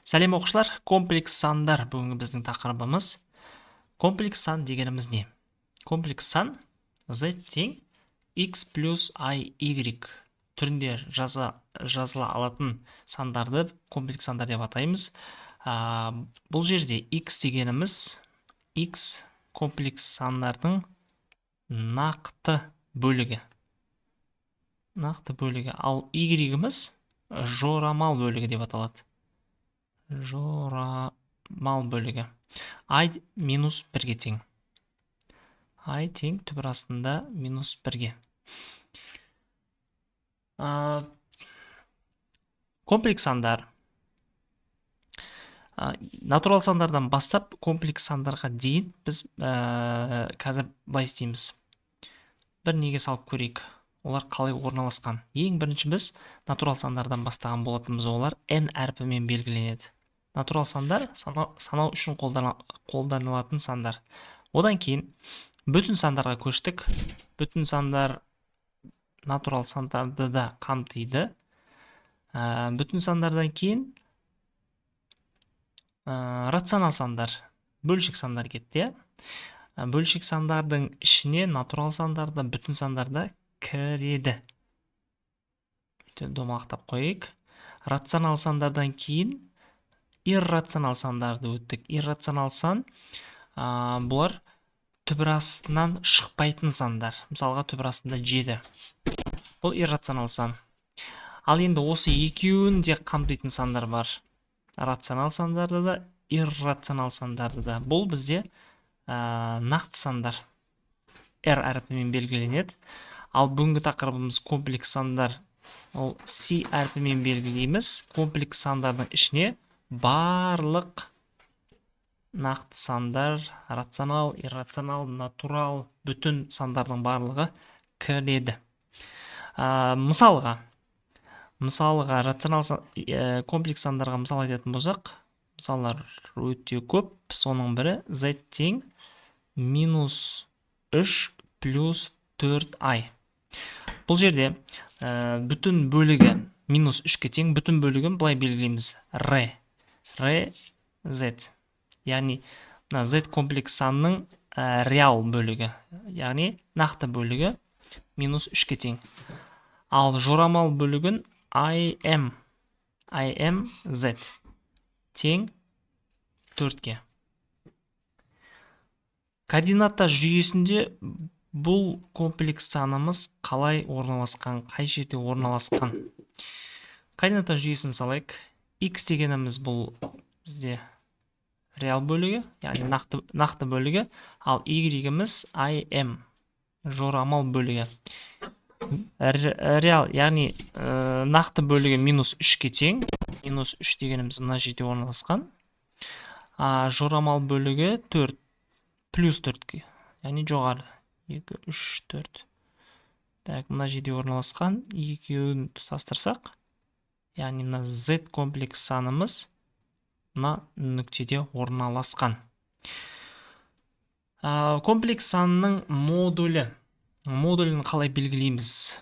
Сәлем оқушылар, комплекс сандар бүгінгі біздің тақырыбымыз. Комплекс сан дегеніміз не? Комплекс сан z тең x плюс i y түрінде жазыла алатын сандарды комплекс сандар деп атаймыз. Бұл жерде x дегеніміз x комплекс сандардың нақты бөлігі. Ал y-іміз жорамал бөлігі деп аталады. Жорамал бөлігі. I минус 1-ге тең. I тең түбір астында минус 1-ге. Комплекс сандар. Натурал сандардан бастап комплекс сандарға дейін біз қазір былай істейміз. Бір неге салып көрейік. Олар қалай орналасқан. Ең бірінші біз натурал сандардан бастаған болатынбыз. Олар n әрпімен белгіленеді. Натурал сандар санау үшін қолданылатын сандар. Одан кейін бүтін сандарға көштік. Бүтін сандар натурал сандарды да қамтиды. Бүтін сандардан кейін рационал сандар, бөлшек сандар кетті. Бөлшек сандардың ішіне натурал сандарды, бүтін сандарды кіреді. Домалақтап қойайық. Рационал сандардан кейін иррационал сандарды өттік. Иррационал сан бұлар түбір астынан шықпайтын сандар. Мысалға түбір астында 7. Бұл иррационал сан. Ал енді осы екеуін де қамтитын сандар бар. Рационал сандарды да, иррационал сандарды да. Бұл бізде нақты сандар. R әрпімен белгіленеді. Ал бүгінгі тақырыбымыз комплекс сандар. Ол C әрпімен белгілейміз. Комплекс сандардың ішіне барлық нақты сандар, рационал, иррационал, натурал, бүтін сандардың барлығы кіреді. Мысалға рационал комплекс сандарға мысал айтатын болсақ, мысалдар өте көп. Соның бірі z тең минус 3 плюс 4i. Бұл жерде бүтін бөлігі минус 3-ке тең, бүтін бөлігін былай белгілейміз. z. Яғни z комплекс санның реал бөлігі. Яғни нақты бөлігі минус 3-ке тең. Ал жорамал бөлігін z тең 4-ке. Координаттар жүйесінде бұл комплекс санымыз қалай орналасқан, қай жерде орналасқан? Координаттар жүйесін салайық. X дегеніміз бұл бізде реал бөлігі, яғни нақты бөлігі, ал y-іміз жорамал бөлігі. Реал, яғни нақты бөлігі минус 3-ке тең. Минус 3 дегеніміз мына жерде орналасқан. Жорамал бөлігі 4, плюс 4-ке, яғни жоғары. 2, 3, 4. Мына жерде орналасқан. Екеуін тұтастырсақ, яғни мына z комплекс санымыз мына нүктеде орналасқан. Комплекс санның модулін қалай белгілейміз?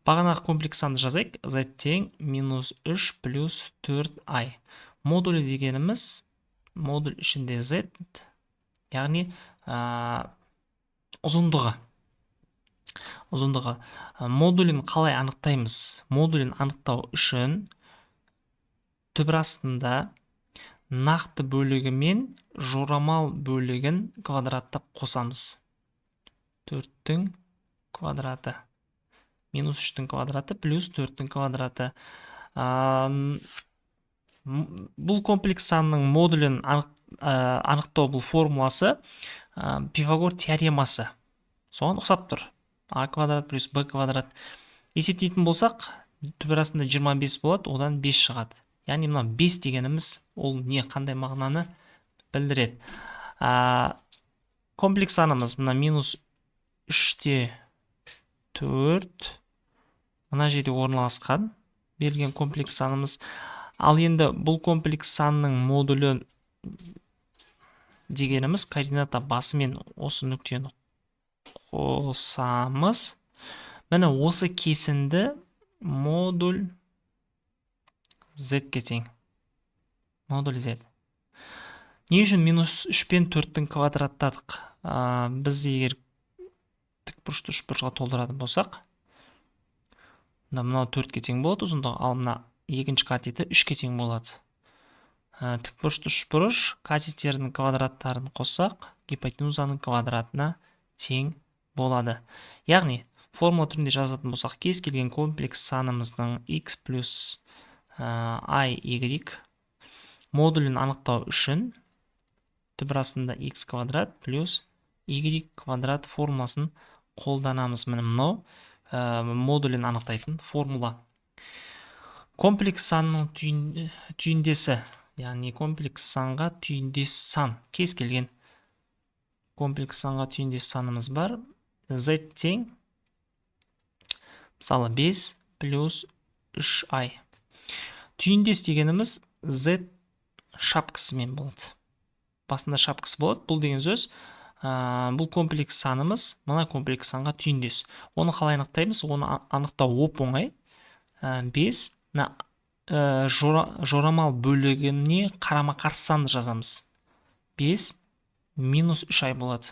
Бағанағы комплекс санды жазайық. Z тең минус 3 плюс 4i. Модулі дегеніміз, модуль ішінде z, яғни ұзындығы. Модулін қалай анықтаймыз? Модулін анықтау үшін түбір астында нақты бөлігі мен жорамал бөлігін квадраттап қосамыз. 4-тің квадраты. Минус 3-тің квадраты плюс 4-тің квадраты. Бұл комплекс санның модулін анықтау бұл формуласы Пифагор теоремасы. Соған ұқсап тұр. А квадрат плюс b квадрат. Есептейтін болсақ, түбір астында 25 болады, одан 5 шығады. Яғни мына 5 дегеніміз ол не, қандай мағынаны білдіреді. Комплекс санымыз мына минус 3-те 4 мына жерде орналасқан берілген комплекс санымыз. Ал енді бұл комплекс санның модулі дегеніміз координата басымен осы нүктені қосамыз. Міне осы кесінді модуль z-ке тең. модуль z. Не үшін минус 3 пен 4-тің квадраттадық? Біз егер тікбұрышты үшбұрышқа толтыратын болсақ, мынау 4-ке тең болады ұзындығы, ал мына екінші катеті 3-ке тең болады. Тікбұрышты үшбұрыш катеттерінің квадраттарын қоссақ, гипотенузаның квадратына тең болады. Яғни, формула түрінде жазатын болсақ, кез келген комплекс санымыздың x плюс y модулін анықтау үшін түбірасында x квадрат плюс y квадрат формуласын қолданамыз. Міне мынау модулін анықтайтын формула. Комплекс санның түйіндесі, яғни комплекс санға түйіндес сан, кез келген комплекс санға түйіндес санымыз бар. Z тең, мысалы 5 плюс 3i. Түйіндес дегеніміз Z шапкасымен болады. Басында шапкасы болады. Бұл деген сөз, бұл комплекс санымыз мына комплекс санға түйіндес. Оны қалай анықтаймыз? Оны анықтау оп-оңай. 5 жорамал бөлігіне қарама-қарсы санды жазамыз. 5 минус 3i болады.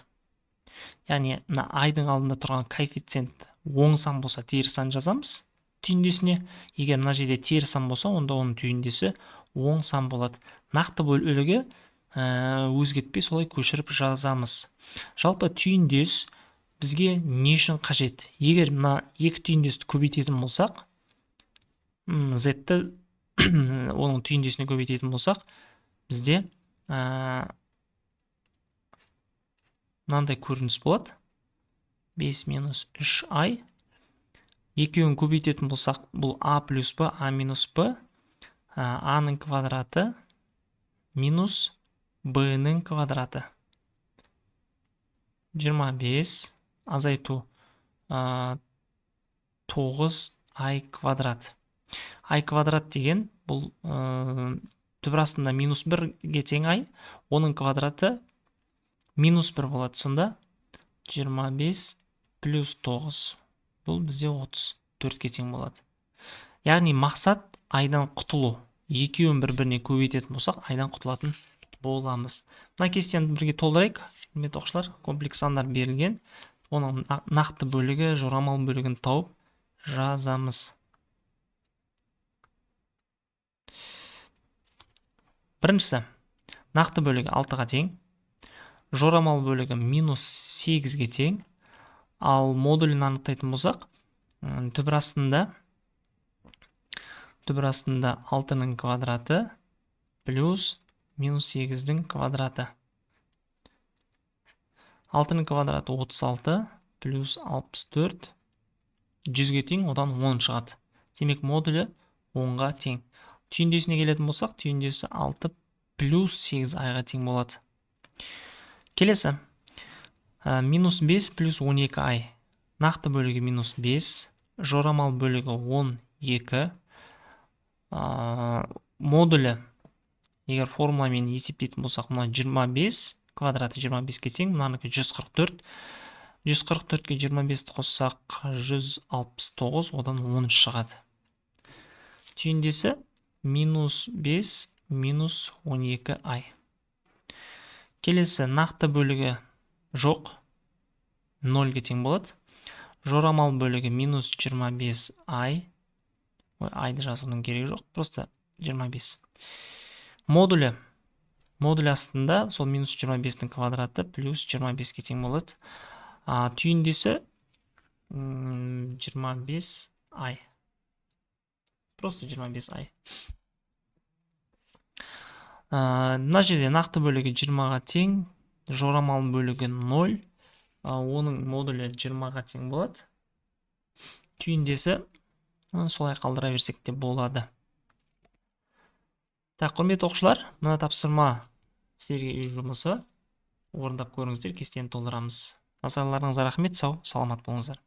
Яғни, айдың алдында тұрған коэффициент оң сан болса, теріс сан жазамыз түйіндесіне. Егер мына жерде теріс сан болса, онда оның түйіндесі оң сан болады. Нақты бөлігі өзгертпей солай көшіріп жазамыз. Жалпы түйіндес бізге не үшін қажет? Егер мына екі түйіндесті көбейтетін болсақ, z-ті оның түйіндесіне көбейтетін болсақ, бізде мынандай көрініс болады. 5 минус 3i. Екеуін көбейтетін болсақ, бұл a плюс b, a минус b, a-ның квадраты минус b-ның квадраты. 25 азайту 9i квадрат. i квадрат деген бұл түбірастында минус 1-ге тең i, оның квадраты минус 1 болады. Сонда 25 плюс 9. Бұл бізде 34-ке тең болады. Яғни мақсат айдан құтылу. Екеуін бір-біріне көбейтетін болсақ, айдан құтылатын боламыз. Мына кестені бірге толтырайық. Құрметті оқушылар, комплекс сандар берілген. Оның нақты бөлігі, жорамал бөлігін тауып жазамыз. Біріншісі, нақты бөлігі 6-ға тең. Жорамал бөлігі минус 8-ге тең. Ал модулін анықтайтын болсақ, түбірастында 6-ның квадраты плюс минус 8-дің квадраты. 6-ның квадраты 36 плюс 64 100-ге тең, одан 10 шығады. Демек модулі 10-ға тең. Түйіндесіне келетін болсақ, түйіндесі 6 плюс 8i-ға тең болады. Келесі, минус 5 плюс 12i. Нақты бөлігі минус 5, жорамал бөлігі 12. Модулі, егер формуламен есептейтін болсақ, мұна 25 квадраты 25-ке тең, мұнаныкі 144. 144-ке 25-ті қоссақ 169, одан 13 шығады. Түйіндесі минус 5 минус 12i. Келесі, нақты бөлігі жоқ, 0-ге тең болады. Жорамал бөлігі минус 25i. Айды жазудың керегі жоқ, просто 25. Модулі астында сол минус 25-дің квадраты плюс 25-ге тең болады. Түйіндесі 25i. Просто 25i. Мына жерде нақты бөлігі 20-ға тең, жорамал бөлігі 0, оның модулі 20-ға тең болады. Түйіндесі солай қалдыра берсек те болады. Құрметті оқушылар, мына тапсырма сіздерге үй жұмысы орындап көріңіздер, кестені толтырамыз. Назарларыңызға рахмет, сау, саламат болыңыздар.